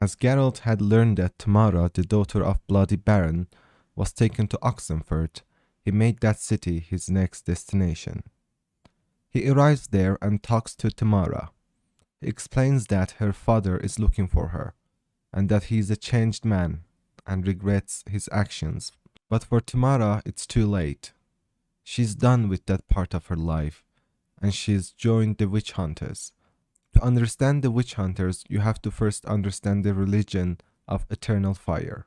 As Geralt had learned that Tamara, the daughter of Bloody Baron, was taken to Oxenford, he made that city his next destination. He arrives there and talks to Tamara. He explains that her father is looking for her, and that he is a changed man and regrets his actions. But for Tamara, it's too late. She's done with that part of her life, and she's joined the witch hunters. To understand the witch hunters, you have to first understand the religion of Eternal Fire.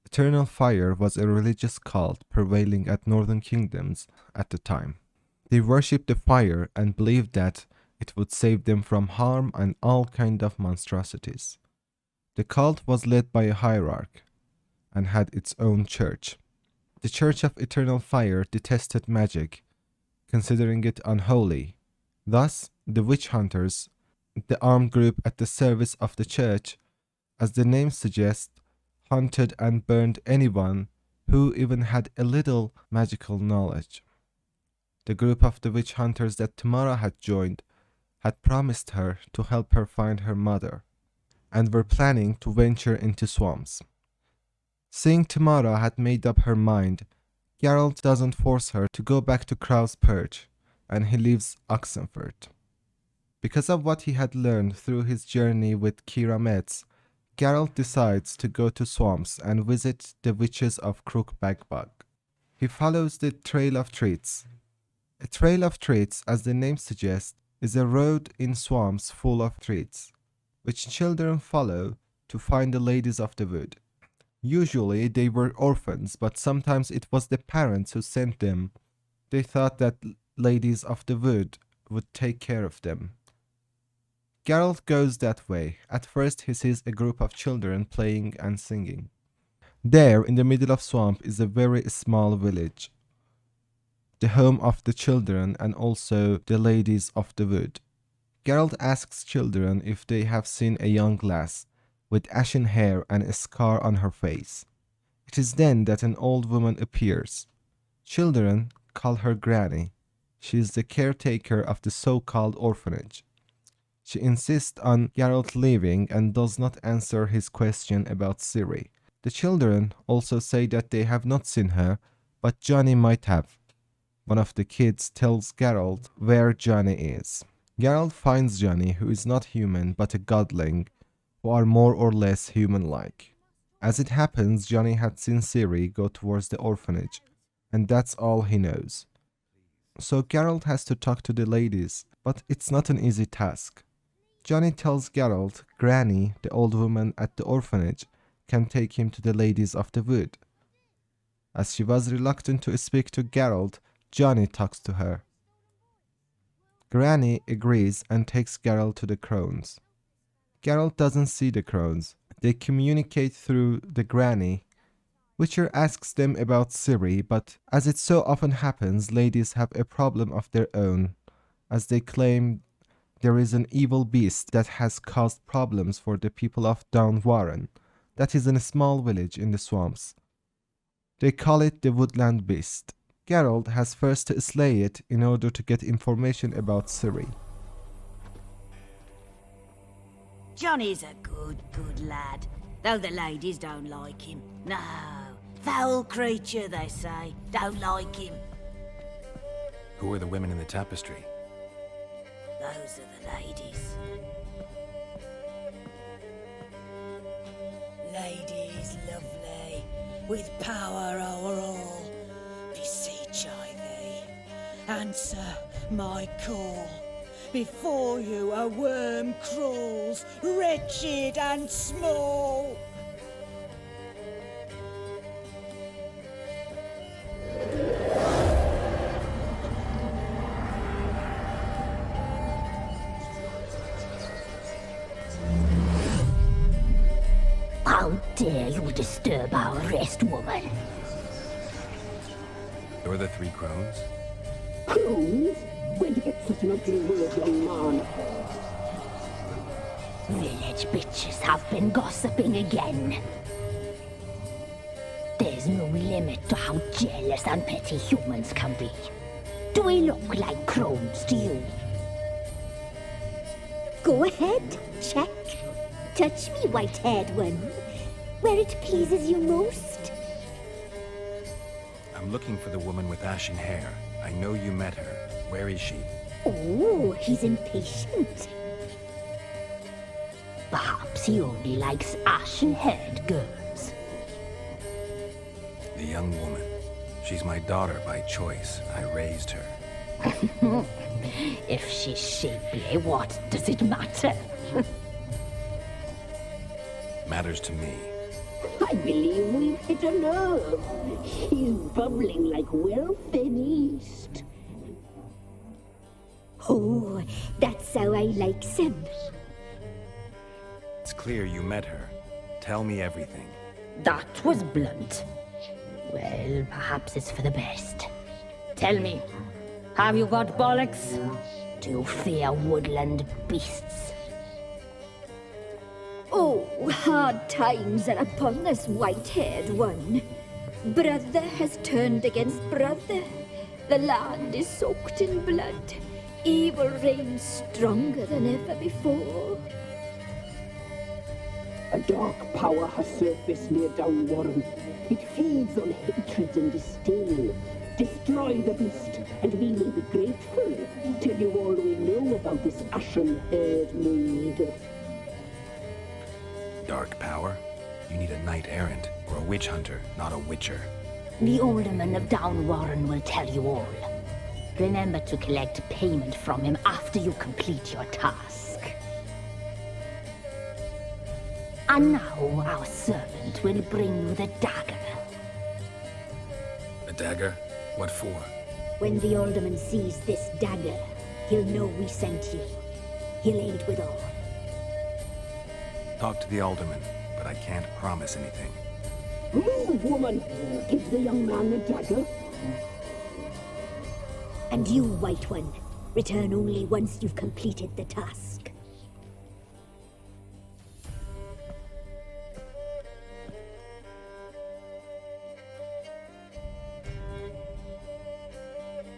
Eternal Fire was a religious cult prevailing at northern kingdoms at the time. They worshipped the fire and believed that it would save them from harm and all kind of monstrosities. The cult was led by a hierarch and had its own church. The Church of Eternal Fire detested magic, considering it unholy. Thus, the witch hunters, the armed group at the service of the church, as the name suggests, hunted and burned anyone who even had a little magical knowledge. The group of the witch hunters that Tamara had joined had promised her to help her find her mother, and were planning to venture into swamps. Seeing Tamara had made up her mind, Geralt doesn't force her to go back to Crow's Perch, and he leaves Oxenford. Because of what he had learned through his journey with Keira Metz, Geralt decides to go to swamps and visit the witches of Crookbagbog. He follows the Trail of Treats. A Trail of Treats, as the name suggests, is a road in swamps full of treats, which children follow to find the ladies of the wood. Usually they were orphans, but sometimes it was the parents who sent them. They thought that ladies of the wood would take care of them. Geralt goes that way. At first he sees a group of children playing and singing. There, in the middle of swamp, is a very small village, the home of the children and also the ladies of the wood. Geralt asks children if they have seen a young lass with ashen hair and a scar on her face. It is then that an old woman appears. Children call her Granny. She is the caretaker of the so-called orphanage. She insists on Geralt leaving and does not answer his question about Ciri. The children also say that they have not seen her, but Johnny might have. One of the kids tells Geralt where Johnny is. Geralt finds Johnny, who is not human but a godling, who are more or less human-like. As it happens, Johnny had seen Ciri go towards the orphanage, and that's all he knows. So Geralt has to talk to the ladies, but it's not an easy task. Johnny tells Geralt Granny, the old woman at the orphanage, can take him to the ladies of the wood. As she was reluctant to speak to Geralt, Johnny talks to her. Granny agrees and takes Geralt to the crones. Geralt doesn't see the crones. They communicate through the Granny. Witcher asks them about Ciri, but as it so often happens, ladies have a problem of their own, as they claim there is an evil beast that has caused problems for the people of Downwarren, that is in a small village in the swamps. They call it the Woodland Beast. Geralt has first to slay it in order to get information about Ciri. Johnny's a good lad, though the ladies don't like him. No, foul creature, they say. Don't like him. Who are the women in the tapestry? Those are the ladies. Ladies lovely, with power o'er all, beseech I thee, answer my call. Before you a worm crawls, wretched and small. How dare you disturb our rest, woman? You're the three crones? Crones? Where'd you get such an ugly word, young man? Village bitches have been gossiping again. There's no limit to how jealous and petty humans can be. Do we look like crones to you? Go ahead, check. Touch me, white-haired one, where it pleases you most. I'm looking for the woman with ashen hair. I know you met her. Where is she? Oh, he's impatient. Perhaps he only likes ashen-haired girls. The young woman. She's my daughter by choice. I raised her. If she's shapely, what does it matter? Matters to me. I believe we've hit a nerve. She's bubbling like well-fed yeast. Oh, that's how I like him. It's clear you met her. Tell me everything. That was blunt. Well, perhaps it's for the best. Tell me, have you got bollocks? Do you fear woodland beasts? Oh, hard times are upon this white-haired one. Brother has turned against brother. The land is soaked in blood. Evil reigns stronger than ever before. A dark power has surfaced near Downwarren. It feeds on hatred and disdain. Destroy the beast, and we will be grateful. Tell you all we know about this ashen-haired maid. Dark power? You need a knight-errant or a witch hunter, not a witcher. The alderman of Downwarren will tell you all. Remember to collect payment from him after you complete your task. And now our servant will bring you the dagger. A dagger? What for? When the alderman sees this dagger, he'll know we sent you. He'll aid with all. Talk to the alderman, but I can't promise anything. Move, woman! Give the young man the dagger. And you, White One, return only once you've completed the task.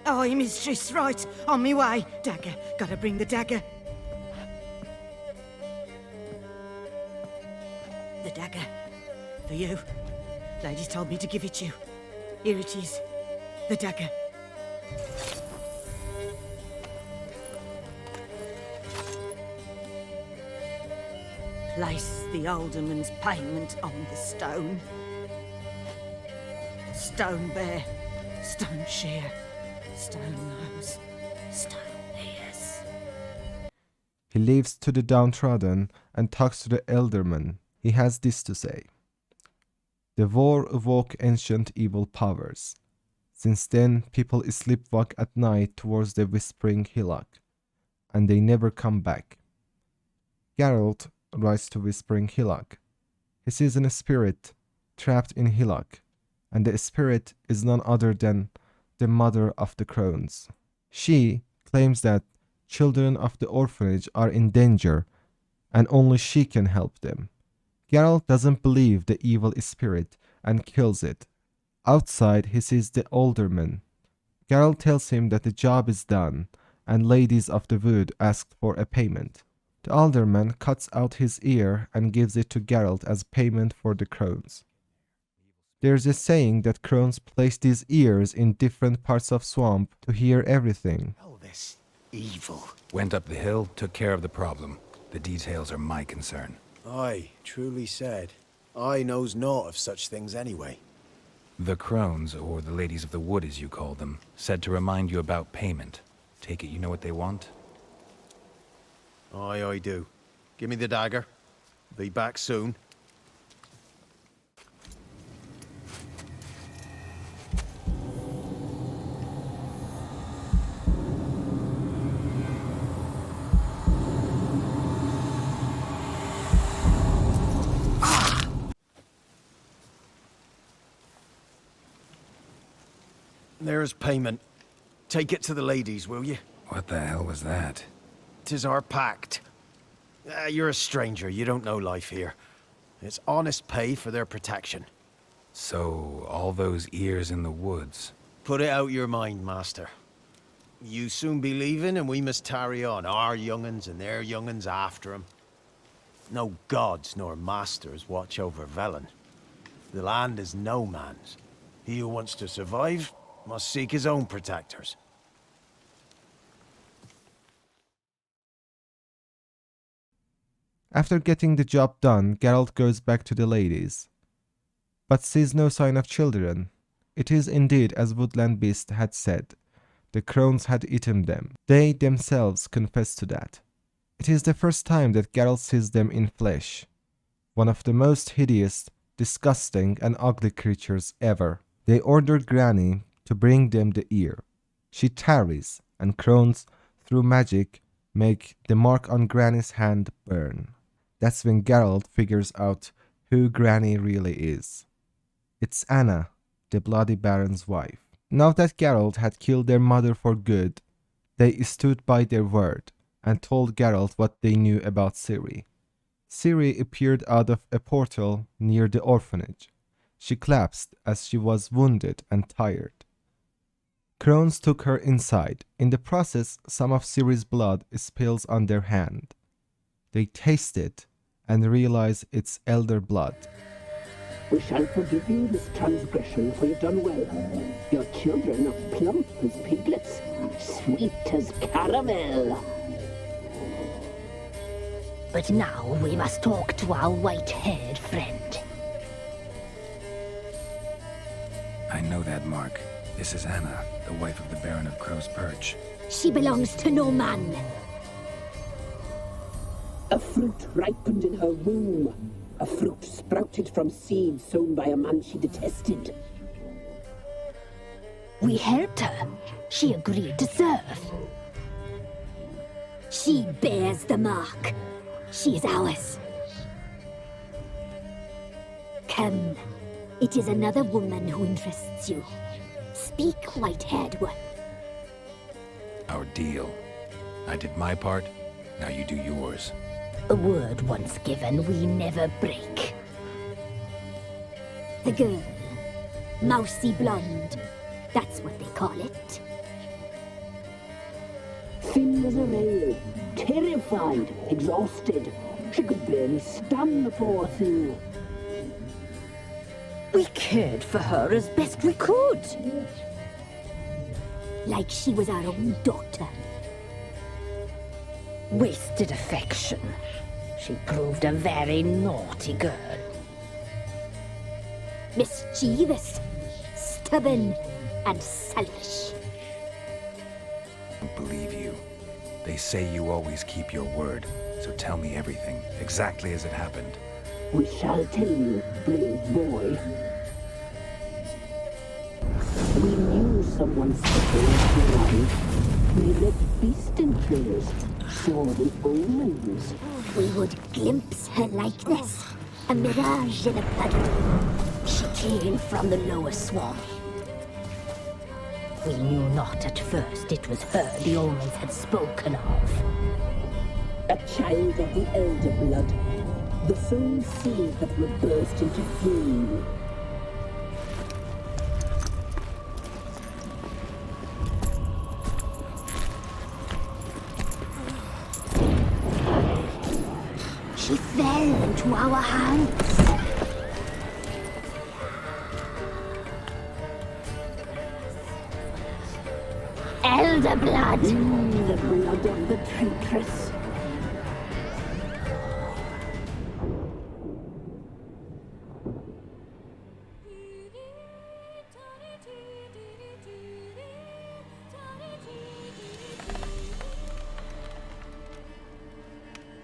Aye, mistress, right. On me way. Dagger. Gotta bring the dagger. The dagger. For you. Lady told me to give it you. Here it is. The dagger. Place the alderman's payment on the stone. Stone bear. Stone shear. Stone nose, stone ears. He leaves to the downtrodden and talks to the elderman. He has this to say. The war awoke ancient evil powers. Since then, people sleepwalk at night towards the whispering hillock, and they never come back. Geralt rides to Whispering Hillock. He sees a spirit trapped in hillock, and the spirit is none other than the mother of the crones. She claims that children of the orphanage are in danger and only she can help them. Geralt doesn't believe the evil spirit and kills it. Outside, he sees the alderman. Geralt tells him that the job is done and ladies of the wood asked for a payment. The alderman cuts out his ear and gives it to Geralt as payment for the crones. There's a saying that crones place these ears in different parts of swamp to hear everything. Oh, this evil. Went up the hill, took care of the problem. The details are my concern. Aye, truly said. I knows naught of such things anyway. The crones, or the ladies of the wood as you call them, said to remind you about payment. Take it you know what they want? Aye, I do. Give me the dagger. Be back soon. There's payment. Take it to the ladies, will you? What the hell was that? 'Tis our pact. You're a stranger, you don't know life here. It's honest pay for their protection. So, all those ears in the woods. Put it out your mind, master. You soon be leaving and we must tarry on, our young'uns and their young'uns after 'em. No gods nor masters watch over Velen. The land is no man's. He who wants to survive must seek his own protectors. After getting the job done, Geralt goes back to the ladies, but sees no sign of children. It is indeed as Woodland Beast had said. The crones had eaten them. They themselves confess to that. It is the first time that Geralt sees them in flesh. One of the most hideous, disgusting, and ugly creatures ever. They order Granny to bring them the ear. She tarries, and crones, through magic, make the mark on Granny's hand burn. That's when Geralt figures out who Granny really is. It's Anna, the Bloody Baron's wife. Now that Geralt had killed their mother for good, they stood by their word and told Geralt what they knew about Ciri. Ciri appeared out of a portal near the orphanage. She collapsed as she was wounded and tired. Crones took her inside. In the process, some of Ciri's blood spills on their hand. They taste it and realize it's elder blood. We shall forgive you this transgression, for you've done well. Your children are plump as piglets, sweet as caramel. But now we must talk to our white-haired friend. I know that mark. This is Anna, the wife of the Baron of Crow's Perch. She belongs to no man. A fruit ripened in her womb. A fruit sprouted from seeds sown by a man she detested. We helped her. She agreed to serve. She bears the mark. She is ours. Come. It is another woman who interests you. Speak, white-haired one. Our deal. I did my part, now you do yours. A word once given, we never break. The girl. Mousy blonde. That's what they call it. Thin as a rail, terrified, exhausted. She could barely stand, the poor thing. We cared for her as best we could. Like she was our own daughter. Wasted affection. She proved a very naughty girl. Mischievous, stubborn, and selfish. I don't believe you. They say you always keep your word, so tell me everything, exactly as it happened. We shall tell you, brave boy. We knew someone special was alive. We read beast entrails, saw the omens. We would glimpse her likeness, a mirage in a puddle. She came from the lower swamp. We knew not at first it was her the omens had spoken of. A child of the elder blood, the soul seed that would burst into flame. She fell into our hands. Elder blood! The blood of the traitress.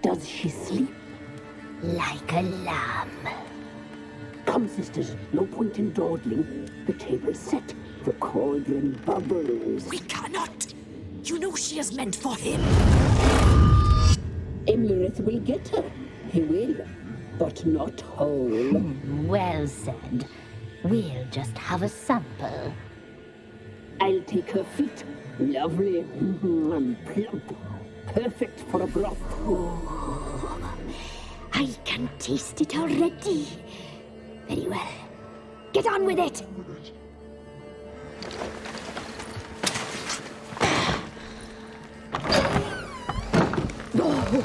Does she sleep? Like a lamb. Come, sisters, no point in dawdling. The table's set, the cauldron bubbles. We cannot! You know she is meant for him! Emlyrith will get her. He will, but not whole. Well said. We'll just have a sample. I'll take her feet. Lovely and plump. Perfect for a broth. I can taste it already. Very well. Get on with it!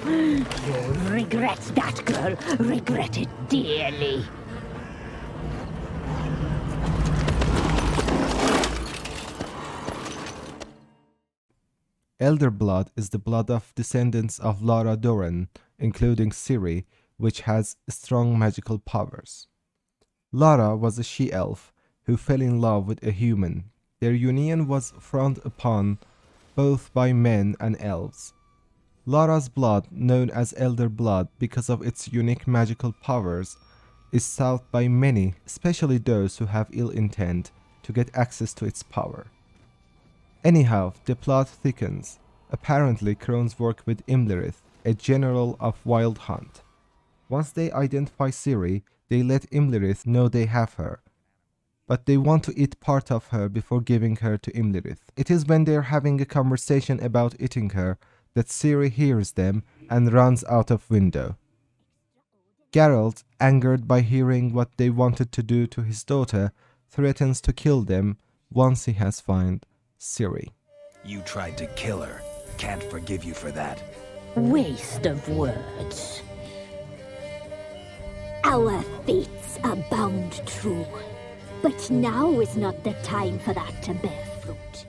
You'll regret that, girl. Regret it dearly. Elder blood is the blood of descendants of Lara Dorren, including Ciri, which has strong magical powers. Lara was a she-elf who fell in love with a human. Their union was frowned upon both by men and elves. Lara's blood, known as Elder blood because of its unique magical powers, is sought by many, especially those who have ill intent, to get access to its power. Anyhow, the plot thickens. Apparently, crones work with Imlerith, a general of Wild Hunt. Once they identify Ciri, they let Imlerith know they have her, but they want to eat part of her before giving her to Imlerith. It is when they are having a conversation about eating her that Ciri hears them and runs out of window. Geralt, angered by hearing what they wanted to do to his daughter, threatens to kill them once he has found Ciri. You tried to kill her. Can't forgive you for that. Waste of words. Our fates are bound true. But now is not the time for that to bear fruit.